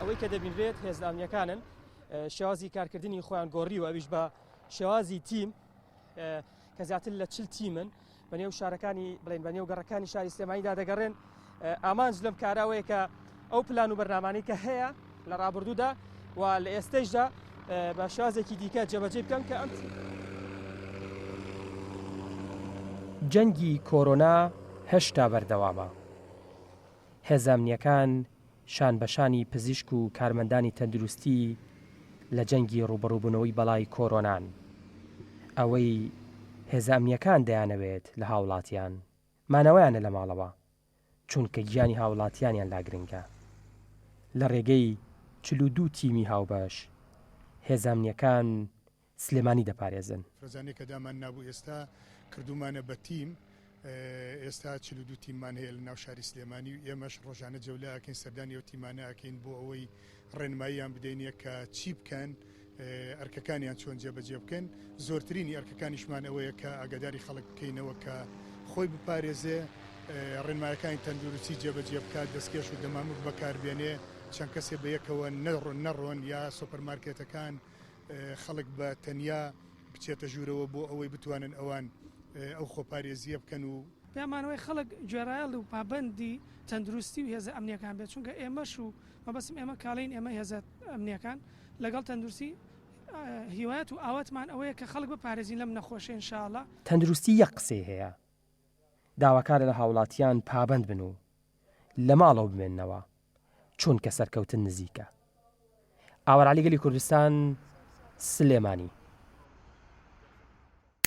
ئەوەی کە دەبینرێت هێزدامیەکانن شێوازی کارکردنی خۆیان گۆڕیوە ئەویش بە شێوازی تیم کە زیاتر لە 40 تیمن بەنێو شارەکانی بڵێن بەنێو گەڕەکانی شاری سلێمانیدا دەگەڕێن ئامانج لەم کاراوەیە کە ئەو پلان و بەرنامانەی کە هەیە لە ڕابردوودا و لە ئێستەشدا بە شێوازێکی دیکە جێبەجێ بکەن کە ئەم جەنگی کۆرۆنا هێشتا بەردەوامە. هێزامنیەکان شان بەشانی پزیشک و کارمەندانی تەندروستی لە جەنگی ڕوبەڕووبوونەوەی بەڵای کۆرۆنان. ئەوەی هێزامنیەکان دەیانەوێت لە هاوڵاتیان مانەوەیانە لە ماڵەوە چونکە گیانی هاوڵاتیانیان لا گرنگە. لە ڕێگەی 42 تیمی هاوبەش هێزامنیەکان سلێمانی دەپارێزن. فرەزانەی کە دامان نابوو ئێستا کردومانە بە تیم ئێستا 42 تیممان هەیە لە ناو شاری سلێمانی و ئێمەش ڕۆژانە جەولە ئەکەین سەردانی ئەو تیمانە ئەکەین بۆ ئەوەی ڕێنماییان بدەینە کە چی بکەن ئەرکەکانیان چۆن جێبەجێ بکەن. زۆرترینی ئەرکەکانیشمان ئەوەیە کە ئاگاداری خەڵک بکەینەوە کە خۆی بپارێزێ ڕێنمایەکانی تەندروستی جێبەجێ بکات دەستکێش و دەمامک بەکاربێنێ چەند کەسێ بە یەکەوە نەڕۆن یا سوپەرمارکێتەکان خەڵک بە تەنیا بچێتە ژوورەوە بۆ ئەوەی بتوانن ئەوان ئەو خۆپارێزیە بکەن و پێمانەوەی خەڵک گوێڕایەڵ و پابەندی تەندروستی و هێزە ئەمنیەکان بێت چونکە ئێمەش و مەبەستم ئێمە کاڵین ئێمە هێزە ئەمنیەکان لەگەڵ تەندروستی هیوایەت و ئاواتمان ئەوەیە کە خەڵک بپارێزین لەم نەخۆشە ئینشاءڵڵا. تەندروستی یەک قسەی هەیە داواکارە لە هاوڵاتیان پابەند بن و لە ماڵەوە بمێننەوە چونکە سەرکەوتن نزیکە. ئاوەرعەلی گەلی کوردستان سلێمانی.